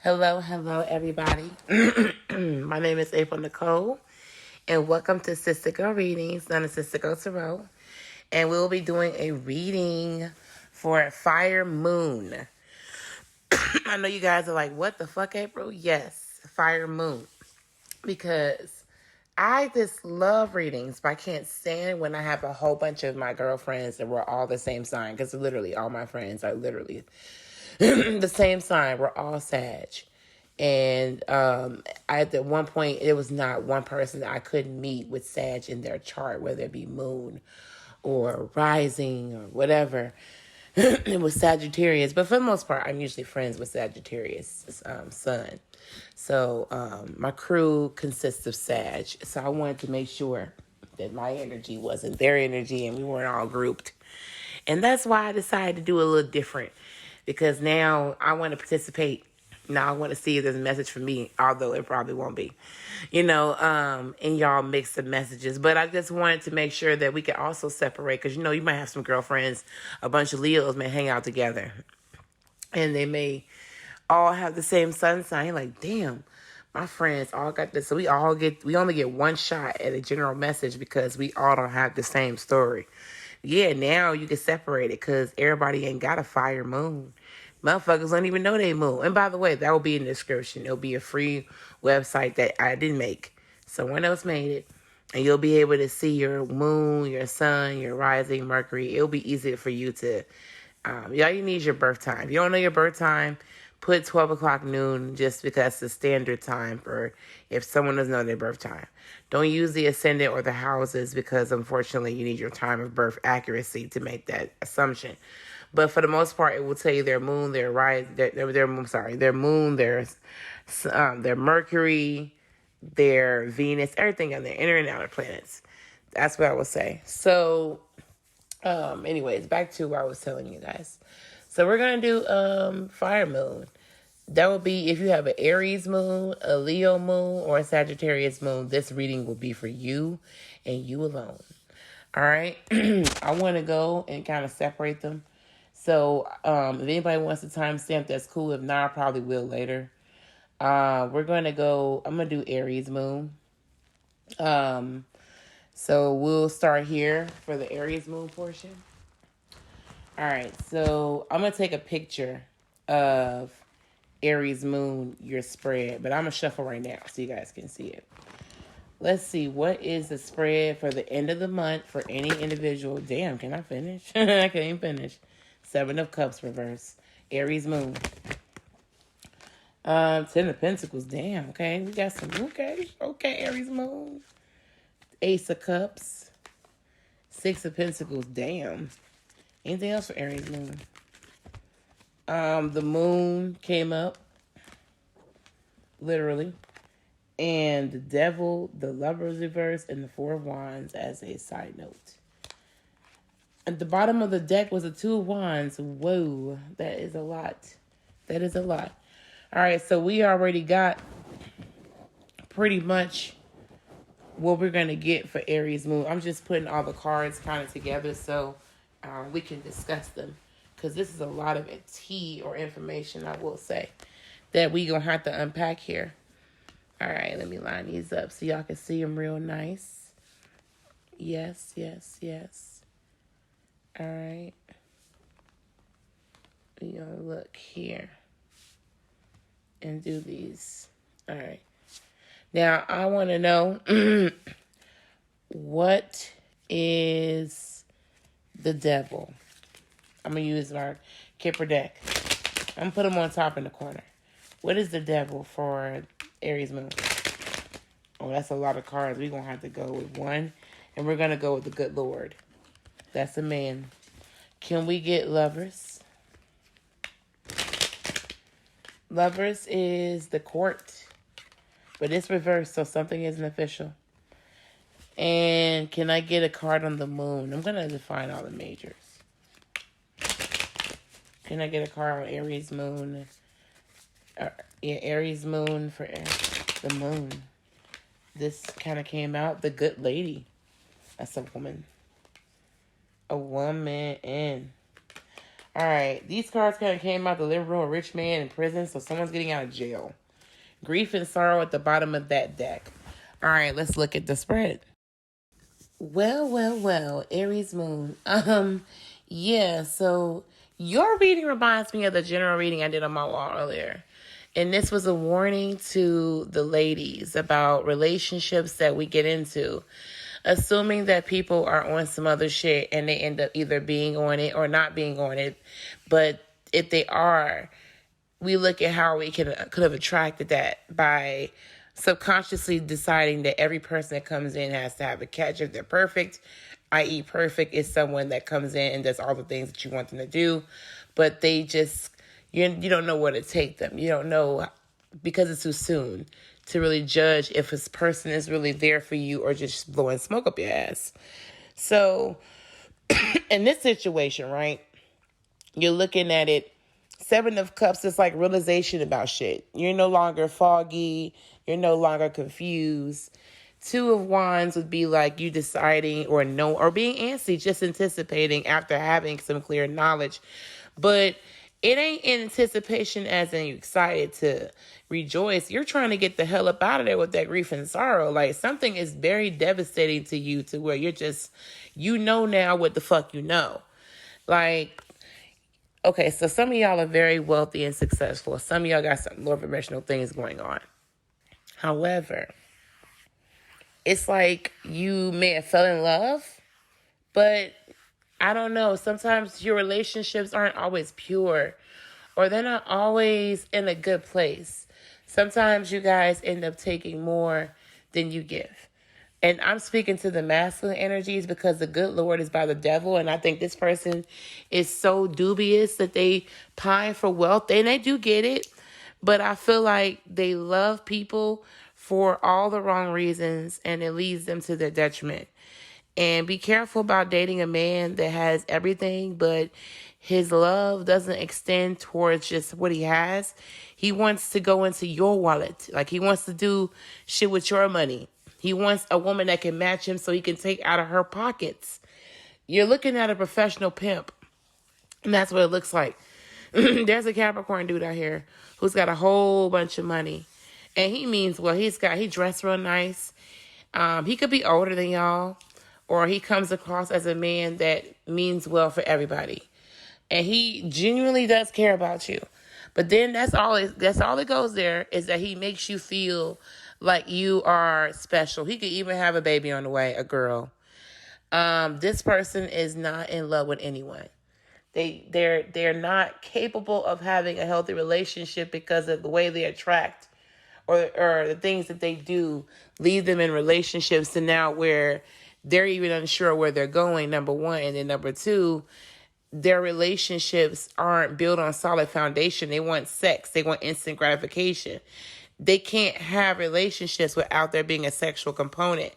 Hello, everybody. My name is April Nicole, and welcome to Sister Girl Readings, known as Sister Girl Tarot. And we'll be doing a reading for Fire Moon. I know you guys are like, what the fuck, April? Yes, Fire Moon. Because I just love readings, but I can't stand when I have a whole bunch of my girlfriends that were all the same sign. Because literally, all my friends are literally the same sign. We're all Sag. And at one point, it was not one person that I couldn't meet with Sag in their chart, whether it be moon or rising or whatever. It was Sagittarius. But for the most part, I'm usually friends with Sagittarius sun. So my crew consists of Sag. So I wanted to make sure that my energy wasn't their energy and we weren't all grouped. And that's why I decided to do a little different. Because now I want to participate. Now I want to see if there's a message for me, although it probably won't be, and y'all mix the messages. But I just wanted to make sure that we could also separate, because, you might have some girlfriends, a bunch of Leos may hang out together, and they may all have the same sun sign. You're like, damn, my friends all got this. So we only get one shot at a general message because we all don't have the same story. Yeah, now you can separate it because everybody ain't got a fire moon. Motherfuckers don't even know they moon. And by the way, that will be in the description. It'll be a free website that I didn't make. Someone else made it. And you'll be able to see your moon, your sun, your rising, Mercury. It'll be easier for you to... all you need is your birth time. If you don't know your birth time, put 12 o'clock noon just because it's the standard time for if someone doesn't know their birth time. Don't use the ascendant or the houses because, unfortunately, you need your time of birth accuracy to make that assumption. But for the most part, it will tell you their moon, their moon, their Mercury, their Venus, everything on their inner and outer planets. That's what I would say. So, anyways, back to what I was telling you guys. So we're going to do Fire Moon. That will be if you have an Aries moon, a Leo moon, or a Sagittarius moon. This reading will be for you and you alone. All right. I want to go and kind of separate them. So if anybody wants to timestamp, that's cool. If not, I probably will later. We're going to go, I'm going to do Aries moon. So we'll start here for the Aries moon portion. All right. So I'm going to take a picture of Aries moon, your spread. But I'm going to shuffle right now so you guys can see it. Let's see. What is the spread for the end of the month for any individual? Damn, can I finish? I can't even finish. 7 of Cups reverse. Aries moon. 10 of Pentacles. Damn, okay. We got some. Okay, Aries moon. Ace of Cups. 6 of Pentacles. Damn. Anything else for Aries moon? The moon came up. Literally. And the Devil, the Lover's reverse, and the 4 of Wands as a side note. At the bottom of the deck was a 2 of Wands. Whoa, that is a lot. That is a lot. All right, so we already got pretty much what we're going to get for Aries moon. I'm just putting all the cards kind of together so we can discuss them. Because this is a lot of tea or information, I will say, that we going to have to unpack here. All right, let me line these up so y'all can see them real nice. Yes. All right. We're going to look here and do these. All right. Now, I want to know what is the Devil? I'm going to use our Kipper deck. I'm going to put them on top in the corner. What is the Devil for Aries moon? Oh, that's a lot of cards. We're going to have to go with one. And we're going to go with the Good Lord. That's a man. Can we get Lovers? Lovers is the Court. But it's reversed, so something isn't official. And can I get a card on the Moon? I'm going to define all the majors. Can I get a card on Aries moon? Aries moon for the Moon. This kind of came out. The Good Lady. That's a woman. A woman. All right, these cards kind of came out the living room, a rich man in prison, so someone's getting out of jail. Grief and sorrow at the bottom of that deck. All right, let's look at the spread. Well, Aries moon. Yeah, so your reading reminds me of the general reading I did on my wall earlier. And this was a warning to the ladies about relationships that we get into. Assuming that people are on some other shit and they end up either being on it or not being on it. But if they are, we look at how we could have attracted that by subconsciously deciding that every person that comes in has to have a catch. If they're perfect, i.e. perfect is someone that comes in and does all the things that you want them to do, but they just, you don't know where to take them. You don't know, because it's too soon to really judge if this person is really there for you or just blowing smoke up your ass. So in this situation, right, you're looking at it, Seven of Cups is like realization about shit. You're no longer foggy. You're no longer confused. Two of Wands would be like you deciding or being antsy, just anticipating after having some clear knowledge. But it ain't in anticipation as in you excited to rejoice. You're trying to get the hell up out of there with that grief and sorrow. Like something is very devastating to you to where you're just, now what the fuck you know. Like, okay, so some of y'all are very wealthy and successful. Some of y'all got some low vibrational things going on. However, it's like you may have fell in love, but I don't know. Sometimes your relationships aren't always pure or they're not always in a good place. Sometimes you guys end up taking more than you give. And I'm speaking to the masculine energies because the good Lord is by the devil. And I think this person is so dubious that they pine for wealth. And they do get it. But I feel like they love people for all the wrong reasons. And it leads them to their detriment. And be careful about dating a man that has everything, but his love doesn't extend towards just what he has. He wants to go into your wallet. Like he wants to do shit with your money. He wants a woman that can match him so he can take out of her pockets. You're looking at a professional pimp. And that's what it looks like. There's a Capricorn dude out here who's got a whole bunch of money. And he means well. He dressed real nice. He could be older than y'all. Or he comes across as a man that means well for everybody. And he genuinely does care about you. But then that's all it goes there is that he makes you feel like you are special. He could even have a baby on the way, a girl. This person is not in love with anyone. They're not capable of having a healthy relationship because of the way they attract or the things that they do lead them in relationships to now where they're even unsure where they're going, number one. And then number two, their relationships aren't built on solid foundation. They want sex. They want instant gratification. They can't have relationships without there being a sexual component.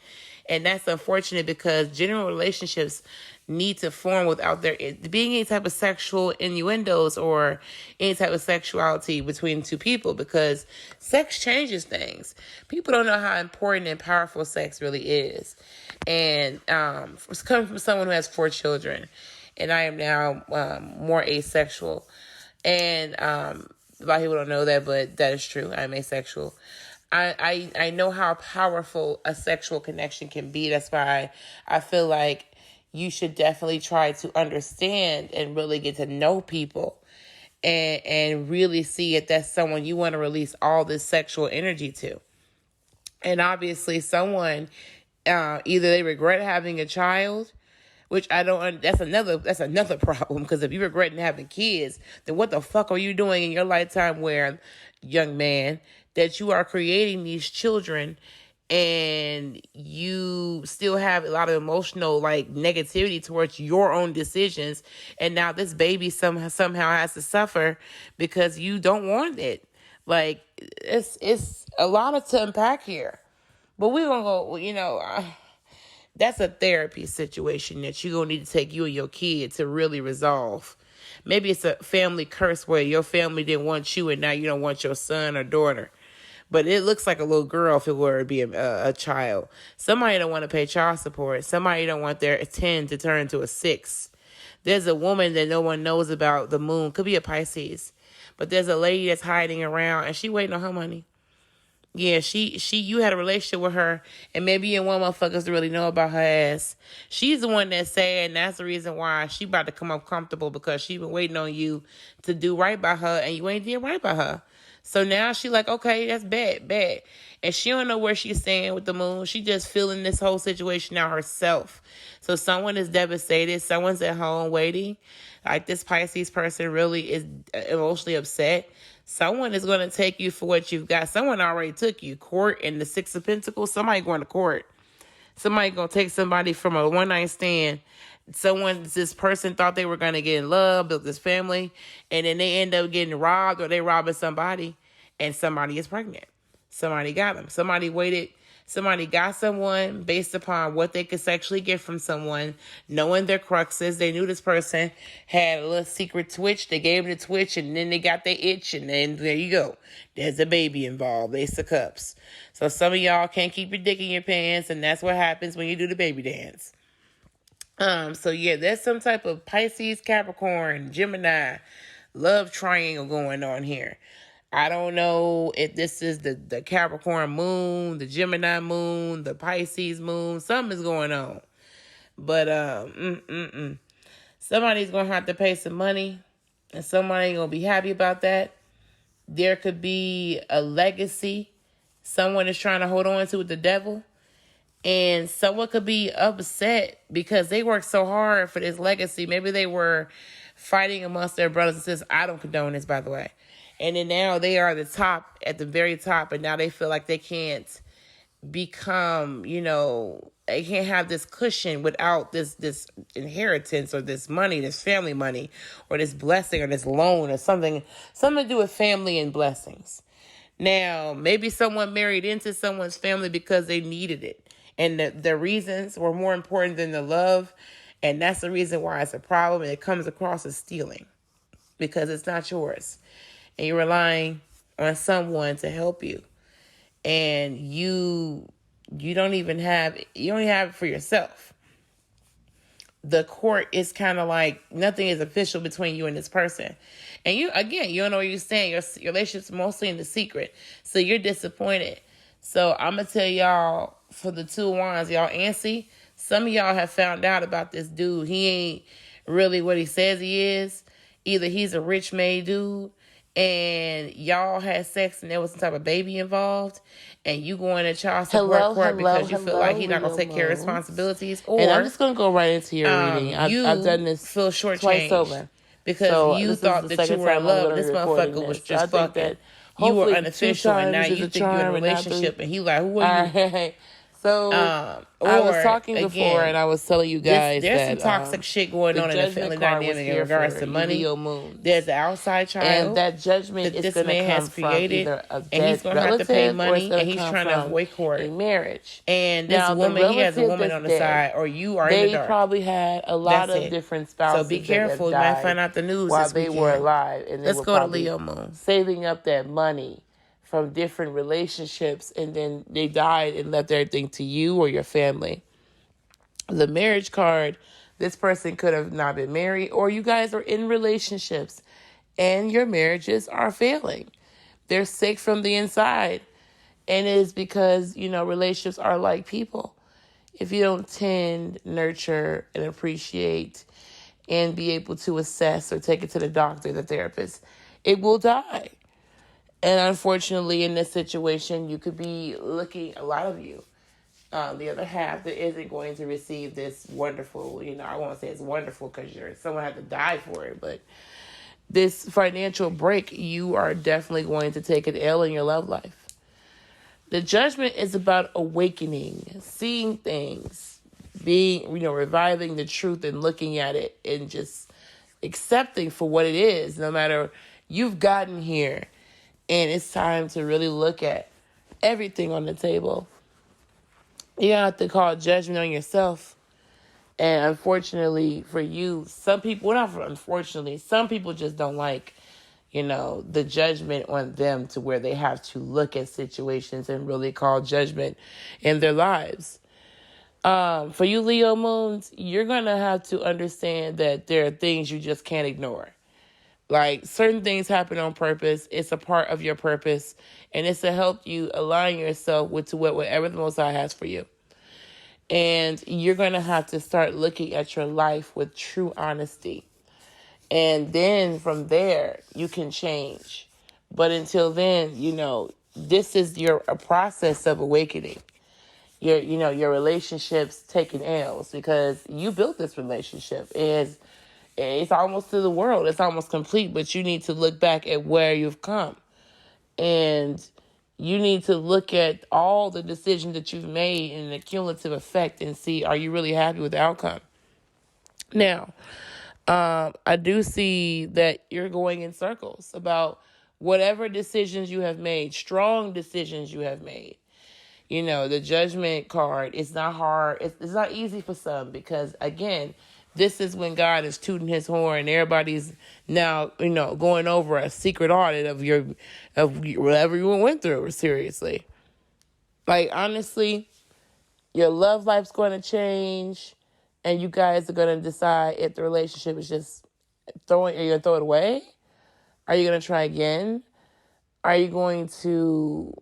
And that's unfortunate because general relationships need to form without there being any type of sexual innuendos or any type of sexuality between two people, because sex changes things. People don't know how important and powerful sex really is. And it's coming from someone who has 4 children, and I am now more asexual. And a lot of people don't know that, but that is true. I'm asexual. I know how powerful a sexual connection can be. That's why I feel like you should definitely try to understand and really get to know people and really see if that's someone you want to release all this sexual energy to. And obviously someone, either they regret having a child, which I don't, that's another problem. Because if you regret having kids, then what the fuck are you doing in your lifetime where, young man, that you are creating these children and you still have a lot of emotional negativity towards your own decisions, and now this baby somehow has to suffer because you don't want it. It's a lot to unpack here, but we're gonna go. That's a therapy situation that you're gonna need to take you and your kid to really resolve. Maybe it's a family curse where your family didn't want you and now you don't want your son or daughter. But it looks like a little girl if it were to be a child. Somebody don't want to pay child support. Somebody don't want their 10 to turn into a 6. There's a woman that no one knows about, the moon. Could be a Pisces. But there's a lady that's hiding around, and she waiting on her money. Yeah, you had a relationship with her, and maybe you and one motherfuckers really know about her ass. She's the one that's saying that's the reason why she about to come up comfortable, because she been waiting on you to do right by her, and you ain't did right by her. So now she like, okay, that's bad. And she don't know where she's staying with the moon. She just feeling this whole situation out herself. So someone is devastated. Someone's at home waiting. Like this Pisces person really is emotionally upset. Someone is going to take you for what you've got. Someone already took you. Court and the Six of Pentacles. Somebody going to court. Somebody going to take somebody from a one-night stand. This person thought they were going to get in love, build this family, and then they end up getting robbed, or they robbing somebody, and somebody is pregnant. Somebody got them. Somebody waited. Somebody got someone based upon what they could sexually get from someone, knowing their cruxes. They knew this person had a little secret twitch. They gave them the twitch, and then they got their itch, and then there you go. There's a baby involved. Ace of Cups. So some of y'all can't keep your dick in your pants, and that's what happens when you do the baby dance. So yeah, there's some type of Pisces, Capricorn, Gemini love triangle going on here. I don't know if this is the Capricorn moon, the Gemini moon, the Pisces moon. Something is going on. But somebody's going to have to pay some money, and somebody ain't going to be happy about that. There could be a legacy someone is trying to hold on to with the devil. And someone could be upset because they worked so hard for this legacy. Maybe they were fighting amongst their brothers and sisters. I don't condone this, by the way. And then now they are at the very top, and now they feel like they can't become, they can't have this cushion without this inheritance, or this money, this family money, or this blessing, or this loan, or something to do with family and blessings. Now, maybe someone married into someone's family because they needed it. And the reasons were more important than the love. And that's the reason why it's a problem. And it comes across as stealing, because it's not yours. And you're relying on someone to help you. And you don't even have it for yourself. The court is kind of like nothing is official between you and this person. And you don't know what you're saying. Your relationship's mostly in the secret. So you're disappointed. So I'm going to tell y'all, for the two wands, y'all antsy. Some of y'all have found out about this dude. He ain't really what he says he is. Either he's a rich made dude, and y'all had sex and there was some type of baby involved, and you going to child support court because you feel like he's not going to take care of responsibilities. Or, and I'm just going to go right into your reading. I've done this feel twice over. Because you thought that you were in love, and this motherfucker was just fucking. You were unofficial, and now you think you're in a relationship, and he like, who are you? So I was talking before, and I was telling you guys there's some toxic shit going on in the family dynamic in regards to money. There's the outside child, and that judgment that is this man has created, and he's going to have to pay money, and he's trying to avoid court. A marriage, and this woman, he has a woman on the side, or you are in the dark. They probably had a lot of different spouses. So be careful. You might find out the news while they were alive, and let's go to Leo moon, saving up that money from different relationships, and then they died and left everything to you or your family. The marriage card, this person could have not been married, or you guys are in relationships and your marriages are failing. They're sick from the inside. And it is because, relationships are like people. If you don't tend, nurture, and appreciate and be able to assess or take it to the doctor, the therapist, it will die. And unfortunately, in this situation, you could be looking, a lot of you, the other half that isn't going to receive this wonderful, I won't say it's wonderful because someone had to die for it, but this financial break, you are definitely going to take an L in your love life. The judgment is about awakening, seeing things, being, reviving the truth and looking at it and just accepting for what it is, no matter you've gotten here. And it's time to really look at everything on the table. You don't have to call judgment on yourself. And unfortunately for you, some people just don't like, the judgment on them to where they have to look at situations and really call judgment in their lives. For you Leo moons, you're going to have to understand that there are things you just can't ignore. Like, certain things happen on purpose. It's a part of your purpose, and it's to help you align yourself with to whatever the Most High has for you. And you're going to have to start looking at your life with true honesty. And then from there, you can change. But until then, this is a process of awakening. Your relationships taking L's because you built this relationship. It's almost to the world. It's almost complete, but you need to look back at where you've come. And you need to look at all the decisions that you've made in the cumulative effect and see, are you really happy with the outcome? Now, I do see that you're going in circles about whatever decisions you have made, strong decisions you have made. The judgment card, it's not hard. It's not easy for some because, again, this is when God is tooting his horn. Everybody's now, going over a secret audit of whatever you went through, seriously. Like, honestly, your love life's going to change, and you guys are going to decide if the relationship is just are you going to throw it away? Are you going to try again? Are you going to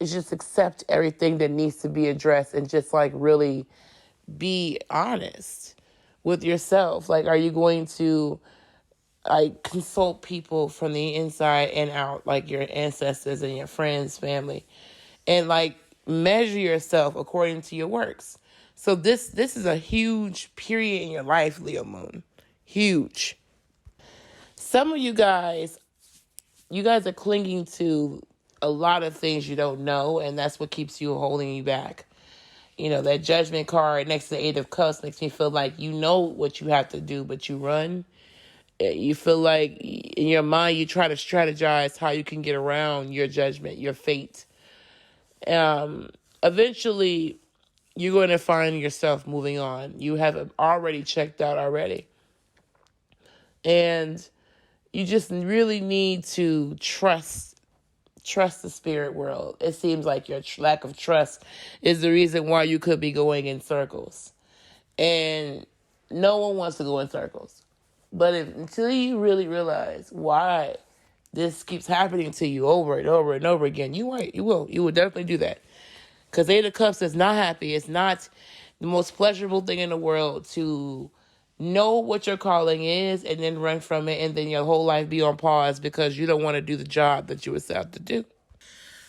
just accept everything that needs to be addressed and just like really be honest with yourself? Like, are you going to consult people from the inside and out, like your ancestors and your friends, family, and like measure yourself according to your works? So this is a huge period in your life, Leo moon. Huge. Some of you guys are clinging to a lot of things you don't know, and that's what keeps you holding you back. That judgment card next to the Eight of Cups makes me feel like you know what you have to do, but you run. You feel like in your mind you try to strategize how you can get around your judgment, your fate. Eventually, you're going to find yourself moving on. You have already checked out already. And you just really need to trust the spirit world. It seems like your lack of trust is the reason why you could be going in circles. And no one wants to go in circles. But until you really realize why this keeps happening to you over and over and over again, you will definitely do that. Because Eight of Cups is not happy. It's not the most pleasurable thing in the world to know what your calling is and then run from it and then your whole life be on pause because you don't want to do the job that you were set out to do.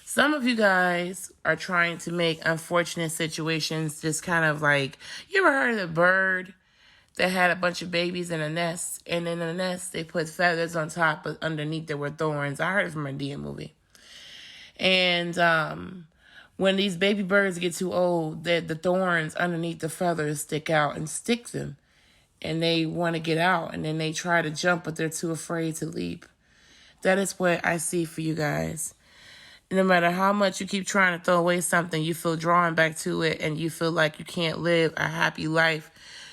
Some of you guys are trying to make unfortunate situations just kind of like, you ever heard of the bird that had a bunch of babies in a nest, and in the nest they put feathers on top, but underneath there were thorns? I heard it from a Dia movie. And when these baby birds get too old, the thorns underneath the feathers stick out and stick them. And they want to get out, and then they try to jump, but they're too afraid to leap. That is what I see for you guys. No matter how much you keep trying to throw away something, you feel drawn back to it, and you feel like you can't live a happy life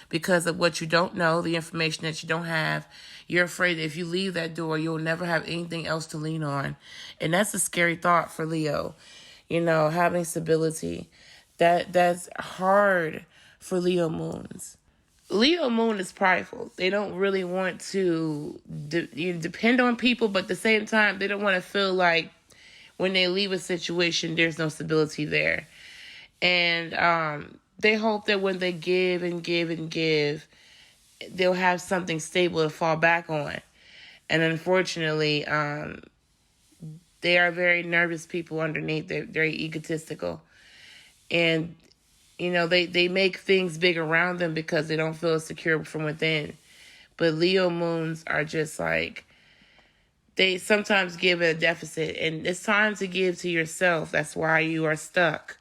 because of what you don't know, the information that you don't have. You're afraid that if you leave that door, you'll never have anything else to lean on. And that's a scary thought for Leo. Having stability. That's hard for Leo moons. Leo moon is prideful. They don't really want to depend on people, but at the same time, they don't want to feel like when they leave a situation, there's no stability there. And they hope that when they give and give and give, they'll have something stable to fall back on. And unfortunately, they are very nervous people underneath. They're very egotistical. And they make things big around them because they don't feel secure from within. But Leo moons are just like, they sometimes give a deficit. And it's time to give to yourself. That's why you are stuck.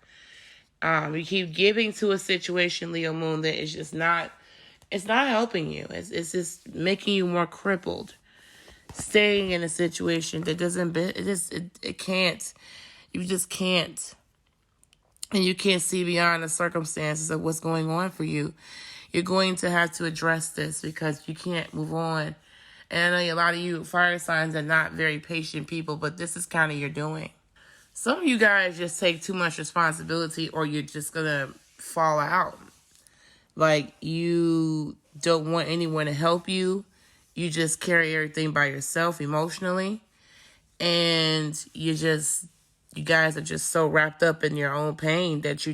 You keep giving to a situation, Leo moon, that is just not, it's not helping you. It's just making you more crippled. Staying in a situation that it can't. You just can't. And you can't see beyond the circumstances of what's going on for you. You're going to have to address this because you can't move on. And I know a lot of you fire signs are not very patient people, but this is kind of your doing. Some of you guys just take too much responsibility, or you're just going to fall out. Like, you don't want anyone to help you. You just carry everything by yourself emotionally. And you guys are just so wrapped up in your own pain that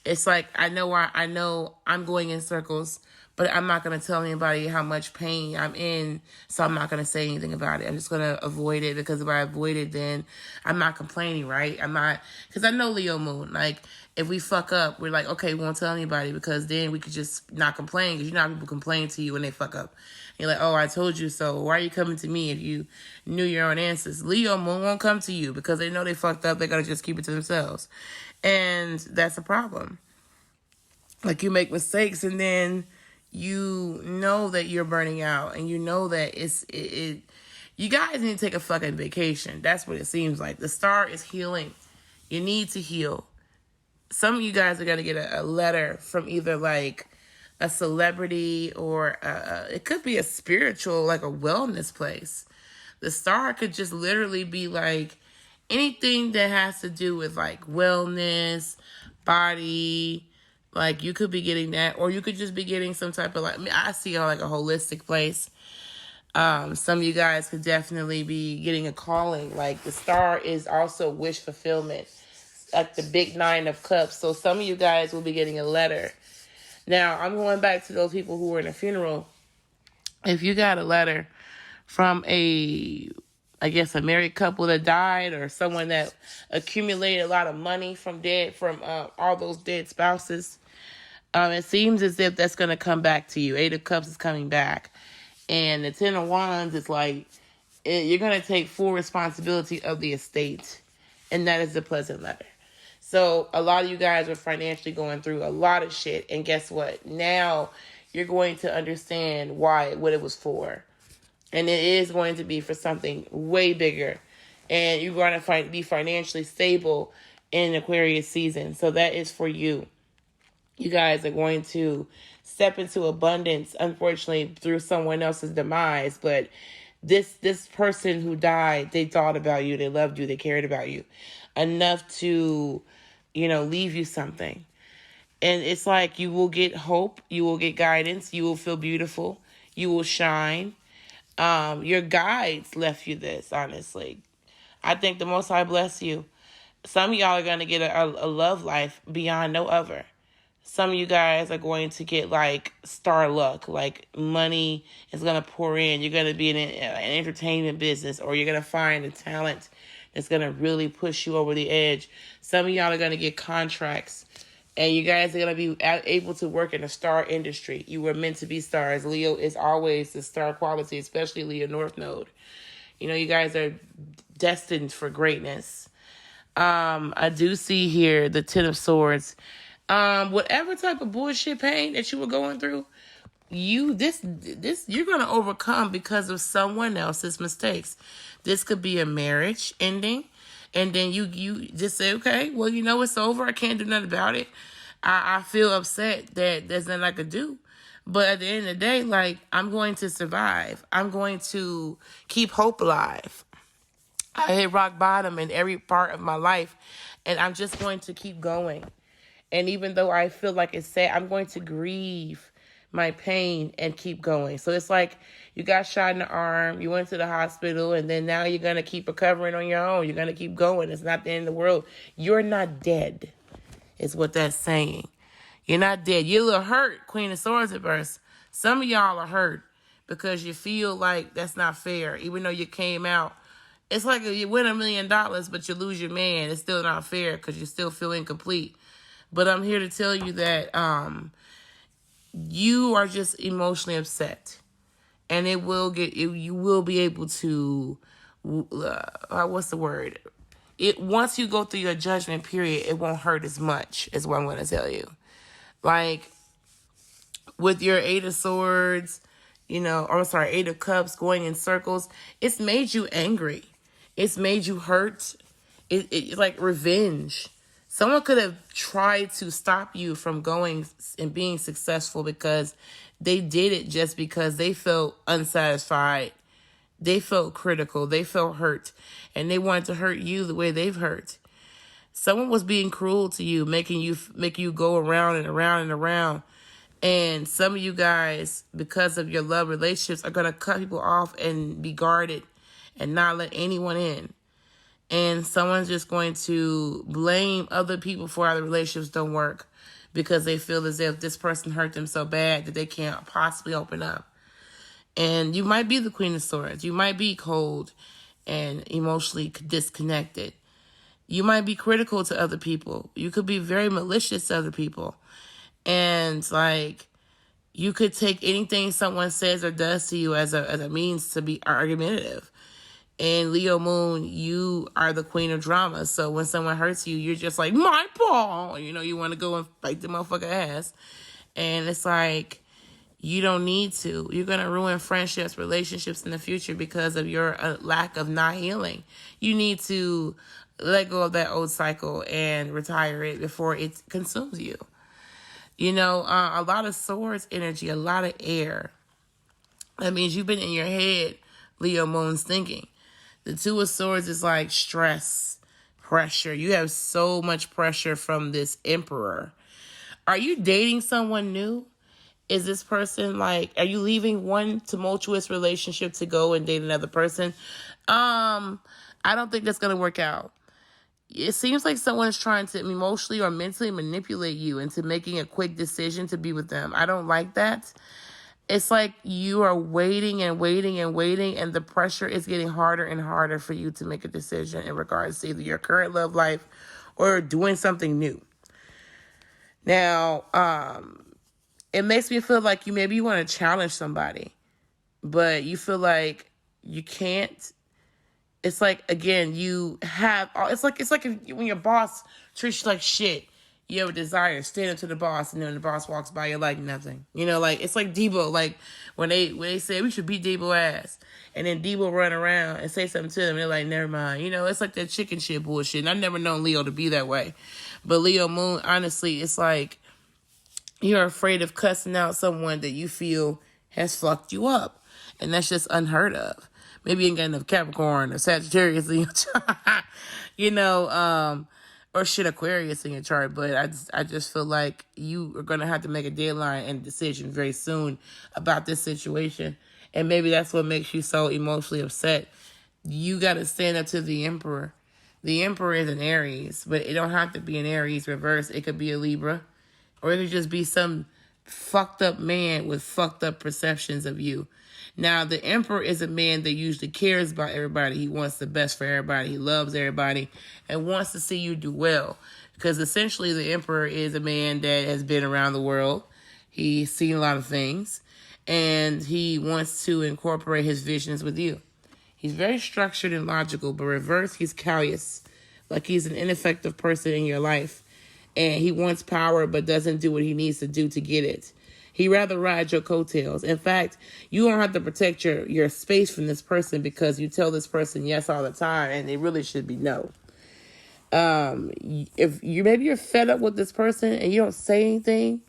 it's like, I know I'm going in circles, but I'm not going to tell anybody how much pain I'm in, so I'm not going to say anything about it. I'm just going to avoid it, because if I avoid it, then I'm not complaining, right? I'm not, because I know Leo moon, like, if we fuck up, we're like, okay, we won't tell anybody, because then we could just not complain, because you know how people complain to you when they fuck up. You're like, oh, I told you so. Why are you coming to me if you knew your own answers? Leo moon won't come to you because they know they fucked up. They're going to just keep it to themselves. And that's a problem. Like, you make mistakes, and then you know that you're burning out, and you know that you guys need to take a fucking vacation. That's what it seems like. The star is healing. You need to heal. Some of you guys are going to get a letter from either like a celebrity, or it could be a spiritual, like a wellness place. The star could just literally be like anything that has to do with like wellness, body. Like, you could be getting that, or you could just be getting some type of, like, I see like a holistic place. Some of you guys could definitely be getting a calling. Like, the star is also wish fulfillment, like the big 9 of cups. So some of you guys will be getting a letter. Now, I'm going back to those people who were in a funeral. If you got a letter from a married couple that died, or someone that accumulated a lot of money from all those dead spouses, it seems as if that's going to come back to you. 8 of Cups is coming back. And the 10 of Wands is like, you're going to take full responsibility of the estate. And that is the pleasant letter. So a lot of you guys are financially going through a lot of shit. And guess what? Now you're going to understand what it was for. And it is going to be for something way bigger. And you're going to be financially stable in Aquarius season. So that is for you. You guys are going to step into abundance, unfortunately, through someone else's demise. But this person who died, they thought about you, they loved you, they cared about you enough to, leave you something. And it's like, you will get hope, you will get guidance, you will feel beautiful, you will shine. Your guides left you this, honestly. I think the Most High bless you. Some of y'all are going to get a love life beyond no other. Some of you guys are going to get like star luck, like money is going to pour in. You're going to be in an entertainment business, or you're going to find a talent that's going to really push you over the edge. Some of y'all are going to get contracts, and you guys are going to be able to work in the star industry. You were meant to be stars. Leo is always the star quality, especially Leo North Node. You guys are destined for greatness. I do see here the 10 of Swords. Whatever type of bullshit pain that you were going through, you're gonna overcome because of someone else's mistakes. This could be a marriage ending, and then you just say, okay, well, it's over. I can't do nothing about it. I feel upset that there's nothing I could do. But at the end of the day, like, I'm going to survive. I'm going to keep hope alive. I hit rock bottom in every part of my life, and I'm just going to keep going. And even though I feel like it's sad, I'm going to grieve my pain and keep going. So it's like you got shot in the arm, you went to the hospital, and then now you're going to keep recovering on your own. You're going to keep going. It's not the end of the world. You're not dead, is what that's saying. You're not dead. You're a little hurt, Queen of Swords reverse. Some of y'all are hurt because you feel like that's not fair, even though you came out. It's like you win $1 million, but you lose your man. It's still not fair because you still feel incomplete. But I'm here to tell you that you are just emotionally upset. And you will be able to, what's the word? Once you go through your judgment period, it won't hurt as much, is what I'm going to tell you. Like, with your 8 of Swords, 8 of Cups going in circles, it's made you angry. It's made you hurt. It's like revenge. Someone could have tried to stop you from going and being successful because they did it just because they felt unsatisfied. They felt critical. They felt hurt. And they wanted to hurt you the way they've hurt. Someone was being cruel to you, making you go around and around and around. And some of you guys, because of your love relationships, are going to cut people off and be guarded and not let anyone in. And someone's just going to blame other people for how the relationships don't work because they feel as if this person hurt them so bad that they can't possibly open up. And you might be the Queen of Swords. You might be cold and emotionally disconnected. You might be critical to other people. You could be very malicious to other people. And like, you could take anything someone says or does to you as a means to be argumentative. And Leo Moon, you are the queen of drama. So when someone hurts you, you're just like, my ball. You know, you want to go and fight the motherfucker ass. And it's like, you don't need to. You're going to ruin friendships, relationships in the future because of your lack of not healing. You need to let go of that old cycle and retire it before it consumes you. You know, a lot of swords energy, a lot of air. That means you've been in your head, Leo Moon's thinking. The Two of Swords is like stress, pressure. You have so much pressure from this Emperor. Are you dating someone new? Is this person like, are you leaving one tumultuous relationship to go and date another person? I don't think that's going to work out. It seems like someone is trying to emotionally or mentally manipulate you into making a quick decision to be with them. I don't like that. It's like you are waiting and waiting and waiting, and the pressure is getting harder and harder for you to make a decision in regards to either your current love life or doing something new. Now, it makes me feel like maybe you want to challenge somebody, but you feel like you can't. It's like, again, it's like when your boss treats you like shit. You have a desire, stand up to the boss, and then when the boss walks by, you're like nothing. You know, like, it's like Debo, like, when they say, we should beat Debo ass, and then Debo run around and say something to them, and they're like, never mind. You know, it's like that chicken shit bullshit, and I've never known Leo to be that way. But Leo Moon, honestly, it's like, you're afraid of cussing out someone that you feel has fucked you up, and that's just unheard of. Maybe you ain't got enough Capricorn or Sagittarius in your chart, you know, or shit Aquarius in your chart. But I just feel like you are going to have to make a deadline and decision very soon about this situation. And maybe that's what makes you so emotionally upset. You got to stand up to the Emperor. The Emperor is an Aries, but it don't have to be an Aries reverse. It could be a Libra, or it could just be some fucked up man with fucked up perceptions of you. Now, the Emperor is a man that usually cares about everybody. He wants the best for everybody. He loves everybody and wants to see you do well. Because essentially, the Emperor is a man that has been around the world. He's seen a lot of things. And he wants to incorporate his visions with you. He's very structured and logical, but reverse, he's callous. Like he's an ineffective person in your life. And he wants power, but doesn't do what he needs to do to get it. He'd rather ride your coattails. In fact, you don't have to protect your space from this person because you tell this person yes all the time, and it really should be no. If you're fed up with this person and you don't say anything,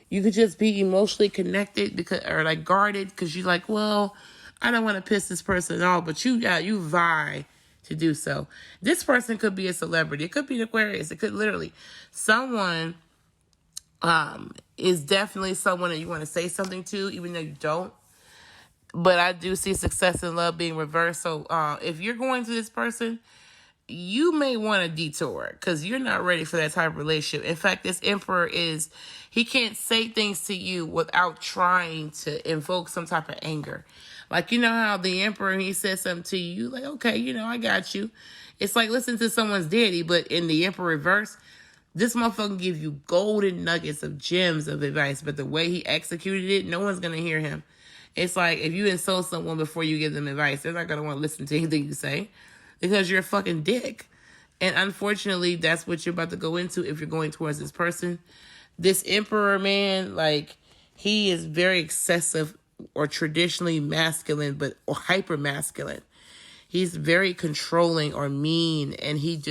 you could just be emotionally connected or like guarded because you're like, well, I don't want to piss this person off, but you vie to do so. This person could be a celebrity. It could be an Aquarius. It could literally someone. Is definitely someone that you want to say something to, even though you don't. But I do see success in love being reversed. So if you're going to this person, you may want to detour because you're not ready for that type of relationship. In fact, this Emperor he can't say things to you without trying to invoke some type of anger. Like, you know how the Emperor, he says something to you, like, okay, you know, I got you. It's like listening to someone's daddy, but in the Emperor reverse, this motherfucker give you golden nuggets of gems of advice, but the way he executed it, no one's going to hear him. It's like if you insult someone before you give them advice, they're not going to want to listen to anything you say because you're a fucking dick. And unfortunately, that's what you're about to go into if you're going towards this person. This Emperor man, like, he is very excessive or traditionally masculine, or hyper masculine. He's very controlling or mean, and he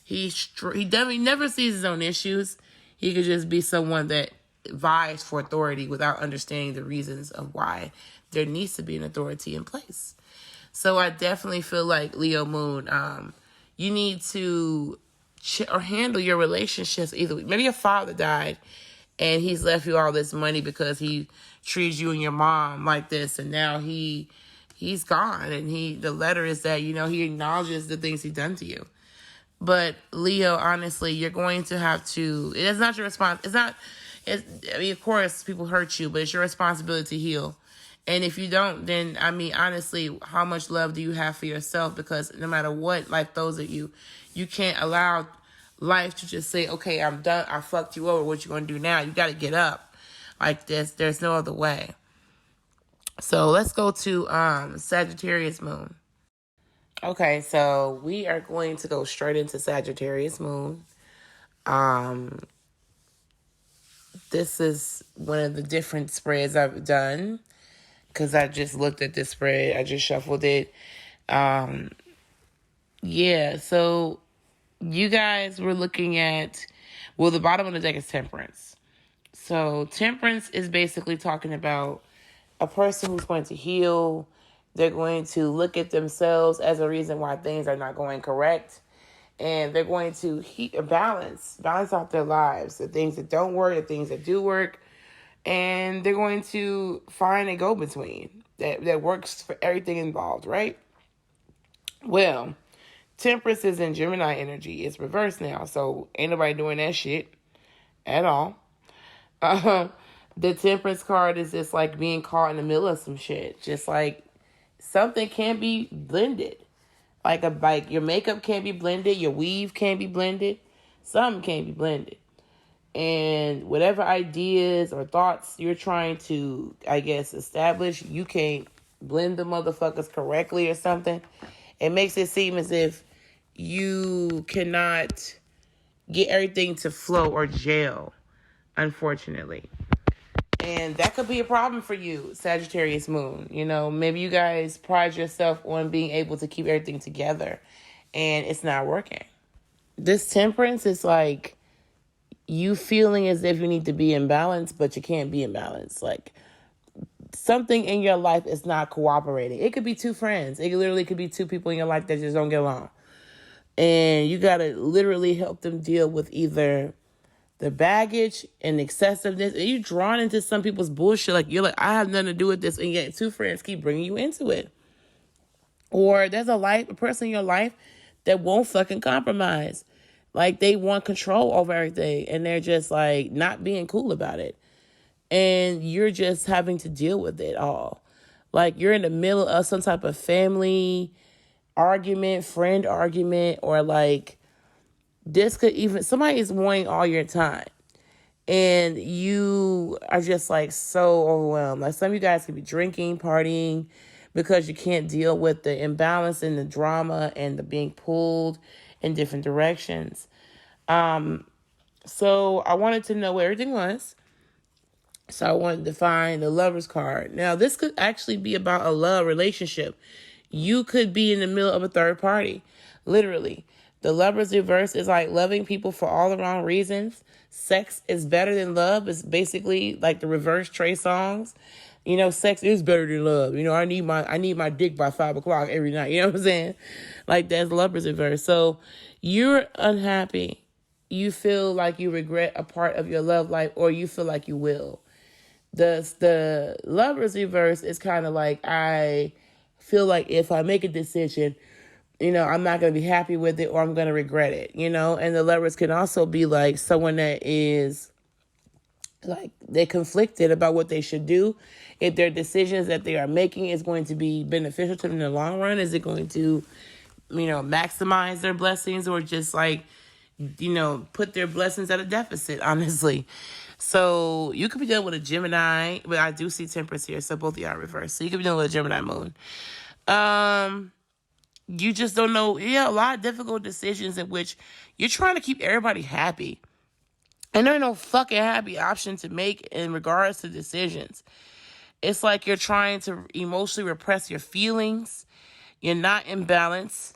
never sees his own issues. He could just be someone that vies for authority without understanding the reasons of why there needs to be an authority in place. So I definitely feel like Leo Moon, you need to or handle your relationships. Either maybe your father died and he's left you all this money because he treats you and your mom like this, and now he's gone, and the letter is that, he acknowledges the things he's done to you. But Leo, honestly, you're going to have to, it's not your of course people hurt you, but it's your responsibility to heal. And if you don't, then, honestly, how much love do you have for yourself? Because no matter what life throws at you, you can't allow life to just say, okay, I'm done. I fucked you over. What you going to do now? You got to get up like this. There's no other way. So let's go to Sagittarius moon. Okay, so we are going to go straight into Sagittarius moon. This is one of the different spreads I've done, because I just looked at this spread. I just shuffled it. So you guys were looking at, the bottom of the deck is Temperance. So Temperance is basically talking about a person who's going to heal. They're going to look at themselves as a reason why things are not going correct. And they're going to balance out their lives, the things that don't work, the things that do work. And they're going to find a go-between that works for everything involved, right? Well, Temperance is in Gemini energy. It's reversed now, so ain't nobody doing that shit at all. The Temperance card is just like being caught in the middle of some shit. Just like something can't be blended. Like your makeup can't be blended, your weave can't be blended, something can't be blended. And whatever ideas or thoughts you're trying to, establish, you can't blend the motherfuckers correctly or something. It makes it seem as if you cannot get everything to flow or gel, unfortunately. And that could be a problem for you, Sagittarius moon. Maybe you guys pride yourself on being able to keep everything together, and it's not working. This Temperance is like you feeling as if you need to be in balance, but you can't be in balance. Like something in your life is not cooperating. It could be two friends. It literally could be two people in your life that just don't get along. And you got to literally help them deal with either the baggage and excessiveness. And you're drawn into some people's bullshit. Like, you're like, I have nothing to do with this. And yet two friends keep bringing you into it. Or there's a person in your life that won't fucking compromise. Like, they want control over everything. And they're just like not being cool about it. And you're just having to deal with it all. Like, you're in the middle of some type of family argument, friend argument, or like, this could even, somebody is wanting all your time. And you are just like so overwhelmed. Like, some of you guys could be drinking, partying, because you can't deal with the imbalance and the drama and the being pulled in different directions. So I wanted to know where everything was. So I wanted to find the Lover's card. Now, this could actually be about a love relationship. You could be in the middle of a third party, literally. The Lover's reverse is like loving people for all the wrong reasons. Sex is better than love. It's basically like the reverse Trey songs. Sex is better than love. I need my dick by 5:00 every night. You know what I'm saying? Like, that's Lover's reverse. So you're unhappy. You feel like you regret a part of your love life, or you feel like you will. The Lover's reverse is kind of like, I feel like if I make a decision, I'm not going to be happy with it, or I'm going to regret it, And the Lovers can also be like someone that is like, they're conflicted about what they should do. If their decisions that they are making is going to be beneficial to them in the long run, is it going to, maximize their blessings, or just like, put their blessings at a deficit, honestly. So you could be dealing with a Gemini, but I do see Temperance here, so both of y'all are reversed. So you could be dealing with a Gemini moon. You just don't know. A lot of difficult decisions in which you're trying to keep everybody happy. And there's no fucking happy option to make in regards to decisions. It's like you're trying to emotionally repress your feelings. You're not in balance.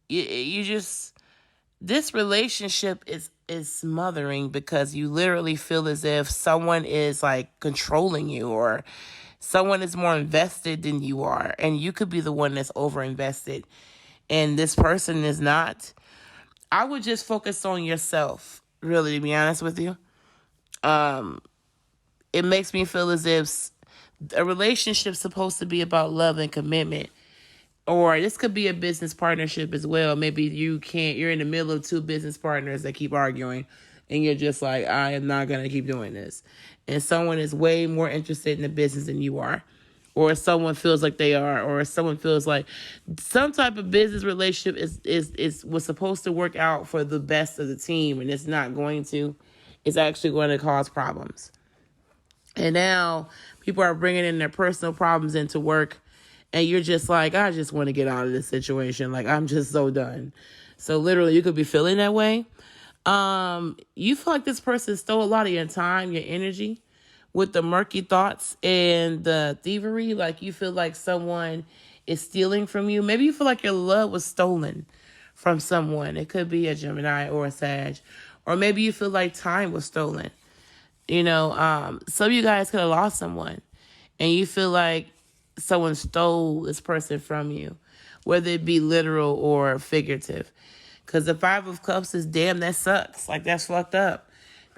You just, this relationship is smothering, because you literally feel as if someone is like controlling you, or someone is more invested than you are. And you could be the one that's over invested, and this person is not. I would just focus on yourself, really, to be honest with you. Um, it makes me feel as if a relationship's supposed to be about love and commitment. Or this could be a business partnership as well. Maybe you're in the middle of two business partners that keep arguing, and you're just like, I am not going to keep doing this. And someone is way more interested in the business than you are. Or someone feels like they are, or someone feels like some type of business relationship was supposed to work out for the best of the team, and it's not going to. It's actually going to cause problems. And now people are bringing in their personal problems into work, and you're just like, I just want to get out of this situation. Like, I'm just so done. So literally, you could be feeling that way. You feel like this person stole a lot of your time, your energy, with the murky thoughts and the thievery. Like, you feel like someone is stealing from you. Maybe you feel like your love was stolen from someone. It could be a Gemini or a Sag. Or maybe you feel like time was stolen. Some of you guys could have lost someone, and you feel like someone stole this person from you, whether it be literal or figurative. Because the Five of Cups is, damn, that sucks. Like, that's fucked up.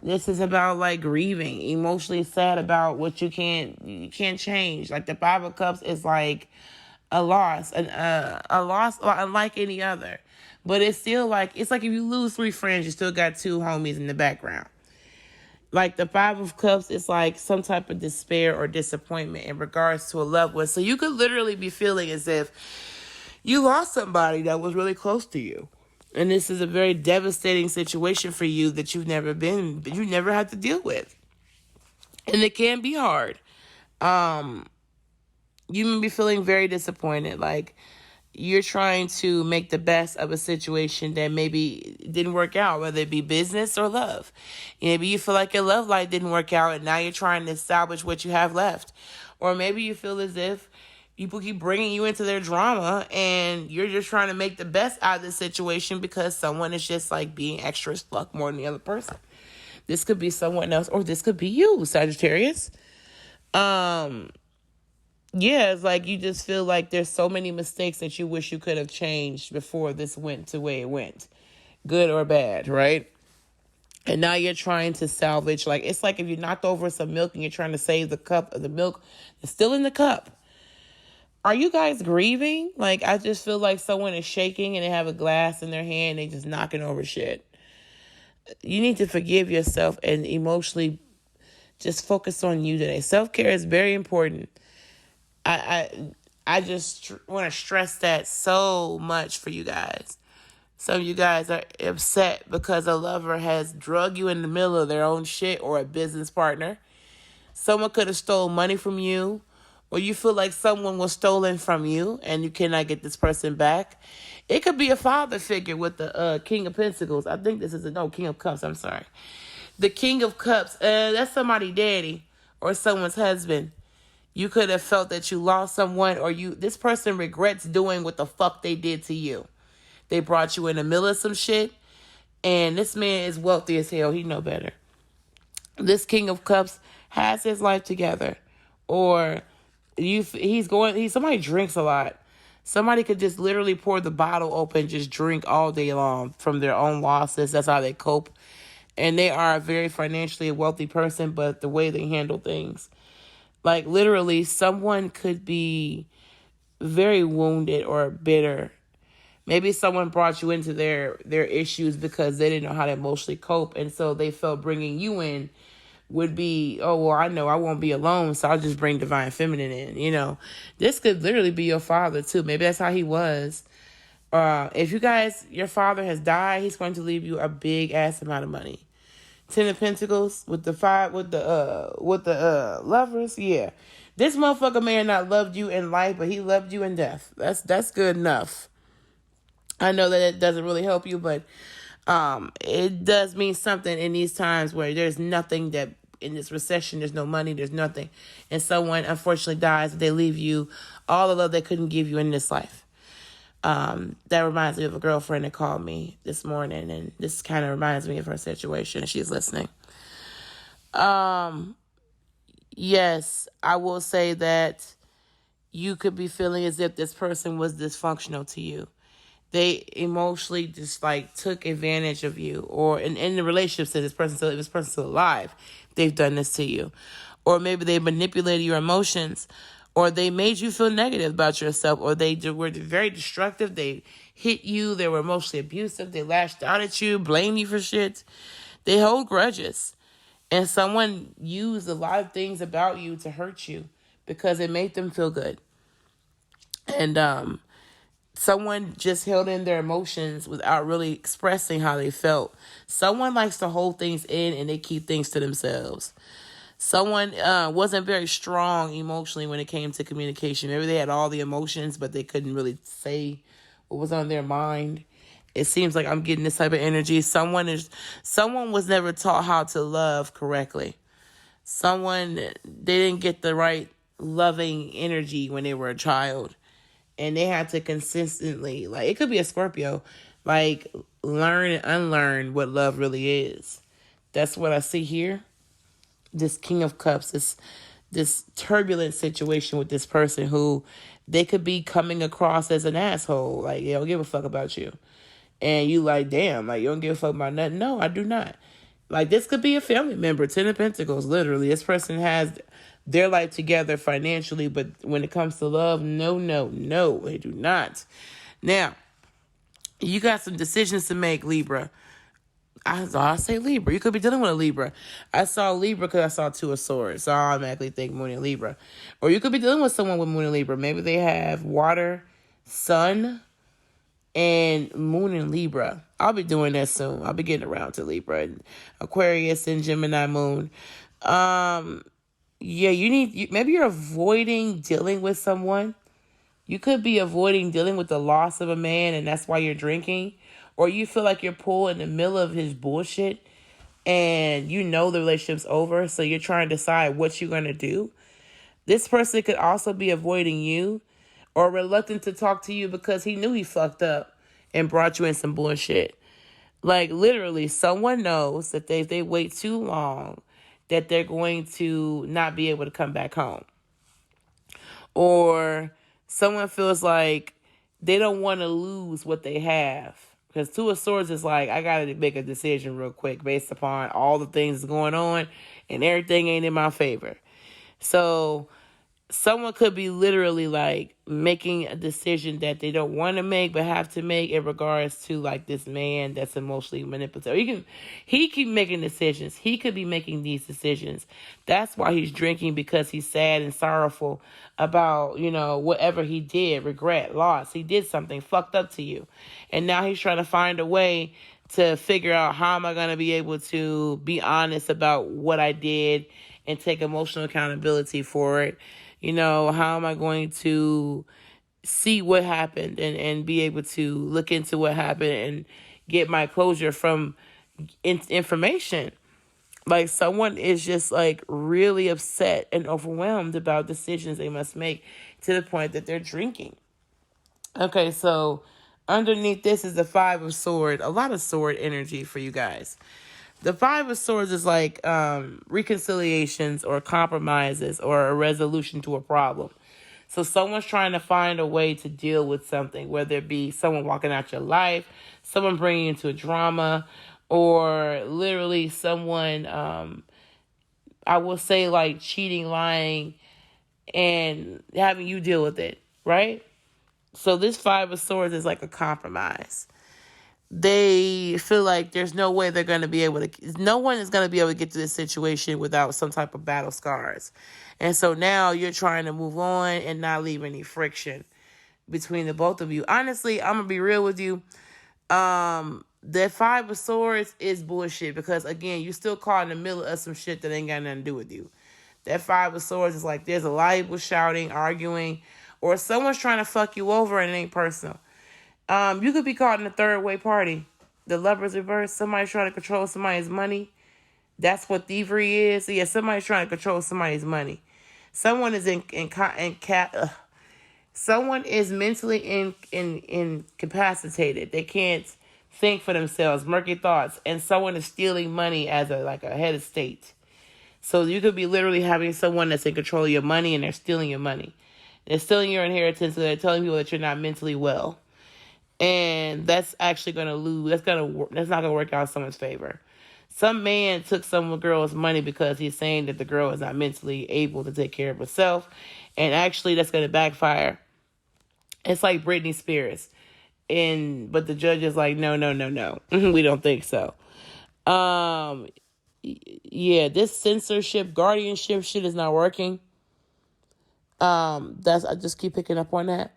This is about, like, grieving, emotionally sad about what you can't change. Like, the Five of Cups is like a loss, a loss unlike any other. But it's still like, it's like if you lose 3 friends, you still got 2 homies in the background. Like, the Five of Cups is like some type of despair or disappointment in regards to a loved one. So you could literally be feeling as if you lost somebody that was really close to you. And this is a very devastating situation for you that you never had to deal with. And it can be hard. You may be feeling very disappointed. Like, you're trying to make the best of a situation that maybe didn't work out, whether it be business or love. Maybe you feel like your love life didn't work out, and now you're trying to establish what you have left. Or maybe you feel as if people keep bringing you into their drama, and you're just trying to make the best out of the situation because someone is just like being extra stuck more than the other person. This could be someone else, or this could be you, Sagittarius. Yeah, it's like you just feel like there's so many mistakes that you wish you could have changed before this went the way it went. Good or bad, right? And now you're trying to salvage. Like, it's like if you knocked over some milk and you're trying to save the cup of the milk that's still in the cup. Are you guys grieving? Like, I just feel like someone is shaking and they have a glass in their hand and they just knocking over shit. You need to forgive yourself and emotionally just focus on you today. Self-care is very important. I just want to stress that so much for you guys. Some of you guys are upset because a lover has drug you in the middle of their own shit, or a business partner. Someone could have stole money from you, or you feel like someone was stolen from you and you cannot get this person back. It could be a father figure with the King of Pentacles. I think this is King of Cups. I'm sorry. The King of Cups. That's somebody's daddy or someone's husband. You could have felt that you lost someone, or this person regrets doing what the fuck they did to you. They brought you in the middle of some shit, and this man is wealthy as hell. He know better. This King of Cups has his life together, or somebody drinks a lot. Somebody could just literally pour the bottle open, just drink all day long from their own losses. That's how they cope. And they are a very financially wealthy person, but the way they handle things. Like, literally, someone could be very wounded or bitter. Maybe someone brought you into their issues because they didn't know how to emotionally cope. And so they felt bringing you in would be, oh, well, I know I won't be alone, so I'll just bring divine feminine in, This could literally be your father, too. Maybe that's how he was. If your father has died, he's going to leave you a big-ass amount of money. 10 of Pentacles with the lovers. Yeah. This motherfucker may have not loved you in life, but he loved you in death. That's good enough. I know that it doesn't really help you, but it does mean something in these times where there's nothing that in this recession, there's no money, there's nothing. And someone unfortunately dies, they leave you all the love they couldn't give you in this life. That reminds me of a girlfriend that called me this morning, and this kind of reminds me of her situation. She's listening. Yes, I will say that you could be feeling as if this person was dysfunctional to you, they emotionally just like took advantage of you, or in the relationship, said if this person's still alive, they've done this to you. Or maybe they manipulated your emotions, or they made you feel negative about yourself, or they were very destructive. They hit you. They were emotionally abusive. They lashed out at you, blamed you for shit. They hold grudges. And someone used a lot of things about you to hurt you because it made them feel good. And someone just held in their emotions without really expressing how they felt. Someone likes to hold things in and they keep things to themselves. Someone wasn't very strong emotionally when it came to communication. Maybe they had all the emotions, but they couldn't really say what was on their mind. It seems like I'm getting this type of energy. Someone was never taught how to love correctly. They didn't get the right loving energy when they were a child. And they had to consistently, like, it could be a Scorpio, like, learn and unlearn what love really is. That's what I see here. This King of Cups, this turbulent situation with this person who they could be coming across as an asshole. Like, they don't give a fuck about you. And you like, damn, like, you don't give a fuck about nothing. No, I do not. Like, this could be a family member, 10 of Pentacles, literally. This person has their life together financially, but when it comes to love, no, they do not. Now, you got some decisions to make, Libra. I say Libra. You could be dealing with a Libra. I saw Libra because I saw Two of Swords, so I automatically think Moon and Libra. Or you could be dealing with someone with Moon and Libra. Maybe they have water, sun, and Moon and Libra. I'll be doing that soon. I'll be getting around to Libra and Aquarius and Gemini Moon. Yeah, maybe you're avoiding dealing with someone. You could be avoiding dealing with the loss of a man, and that's why you're drinking. Or you feel like you're pulled in the middle of his bullshit, and you know the relationship's over, so you're trying to decide what you're going to do. This person could also be avoiding you or reluctant to talk to you because he knew he fucked up and brought you in some bullshit. Like, literally, someone knows that if they wait too long, that they're going to not be able to come back home. Or someone feels like they don't want to lose what they have. Because Two of Swords is like, I got to make a decision real quick based upon all the things going on and everything ain't in my favor. So someone could be literally like making a decision that they don't want to make but have to make in regards to like this man that's emotionally manipulative. He keep making decisions. He could be making these decisions. That's why he's drinking, because he's sad and sorrowful about, whatever he did, regret, loss. He did something fucked up to you. And now he's trying to find a way to figure out, how am I going to be able to be honest about what I did and take emotional accountability for it. How am I going to see what happened and be able to look into what happened and get my closure from information. Like, someone is just like really upset and overwhelmed about decisions they must make to the point that they're drinking. Okay, so underneath this is the Five of Swords. A lot of sword energy for you guys. The Five of Swords is like reconciliations or compromises or a resolution to a problem. So someone's trying to find a way to deal with something, whether it be someone walking out your life, someone bringing you into a drama, or literally someone, I will say, like cheating, lying, and having you deal with it, right? So this Five of Swords is like a compromise. They feel like there's no way they're going to be able to, no one is going to be able to get to this situation without some type of battle scars. And so now you're trying to move on and not leave any friction between the both of you. Honestly, I'm going to be real with you. The Five of Swords is bullshit because, again, you're still caught in the middle of some shit that ain't got nothing to do with you. That Five of Swords is like there's a lot of people shouting, arguing, or someone's trying to fuck you over and it ain't personal. You could be caught in a third way party. The Lover's reverse. Somebody's trying to control somebody's money. That's what thievery is. Yeah, somebody's trying to control somebody's money. Someone is someone is mentally incapacitated. They can't think for themselves. Murky thoughts, and someone is stealing money as a head of state. So you could be literally having someone that's in control of your money, and they're stealing your money. They're stealing your inheritance, so they're telling people that you're not mentally well. And that's actually going to lose. That's not going to work out in someone's favor. Some man took some girl's money because he's saying that the girl is not mentally able to take care of herself. And actually, that's going to backfire. It's like Britney Spears. But the judge is like, no, no, no, no. We don't think so. Yeah, this censorship, guardianship shit is not working. I just keep picking up on that.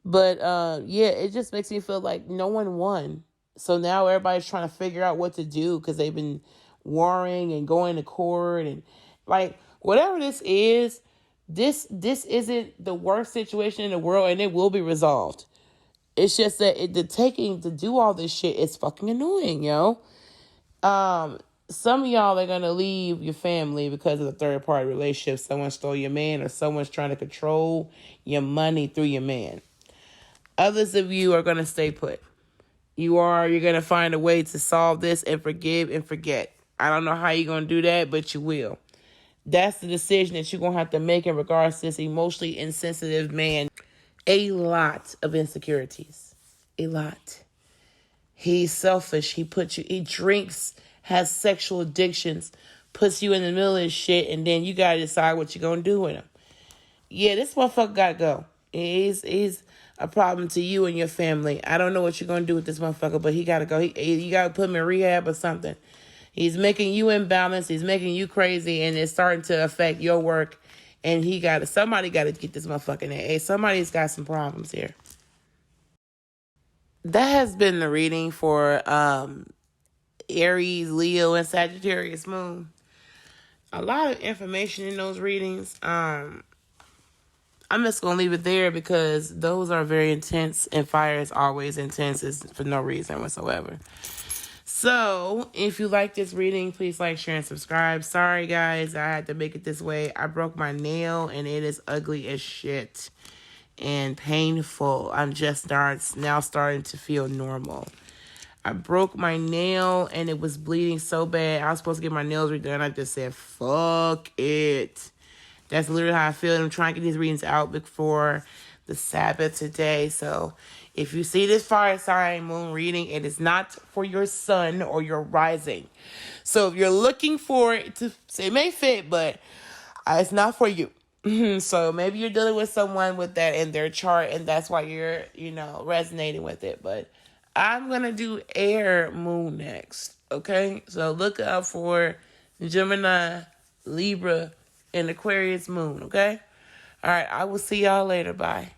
But yeah, it just makes me feel like no one won. So now everybody's trying to figure out what to do because they've been warring and going to court and like whatever this is. This isn't the worst situation in the world, and it will be resolved. It's just that the taking to do all this shit is fucking annoying, yo. Some of y'all are gonna leave your family because of a third party relationship. Someone stole your man, or someone's trying to control your money through your man. Others of you are gonna stay put. You're gonna find a way to solve this and forgive and forget. I don't know how you're gonna do that, but you will. That's the decision that you're gonna have to make in regards to this emotionally insensitive man. A lot of insecurities. A lot. He's selfish. He drinks, has sexual addictions, puts you in the middle of this shit, and then you gotta decide what you're gonna do with him. Yeah, this motherfucker gotta go. He's a problem to you and your family. I don't know what you're gonna do with this motherfucker, but he gotta go. You gotta put him in rehab or something. He's making you imbalanced. He's making you crazy, and it's starting to affect your work. And somebody gotta get this motherfucker in there. Hey, somebody's got some problems here. That has been the reading for Aries, Leo, and Sagittarius moon. A lot of information in those readings. I'm just going to leave it there because those are very intense, and fire is always intense for no reason whatsoever. So, if you like this reading, please like, share, and subscribe. Sorry, guys, I had to make it this way. I broke my nail, and it is ugly as shit and painful. I'm just now starting to feel normal. I broke my nail, and it was bleeding so bad. I was supposed to get my nails redone. I just said, fuck it. That's literally how I feel. I'm trying to get these readings out before the Sabbath today. So if you see this fire sign moon reading, it is not for your sun or your rising. So if you're looking for it it may fit, but it's not for you. So maybe you're dealing with someone with that in their chart, and that's why you're, resonating with it. But I'm going to do air moon next. Okay. So look out for Gemini, Libra, and Aquarius moon. Okay. All right. I will see y'all later. Bye.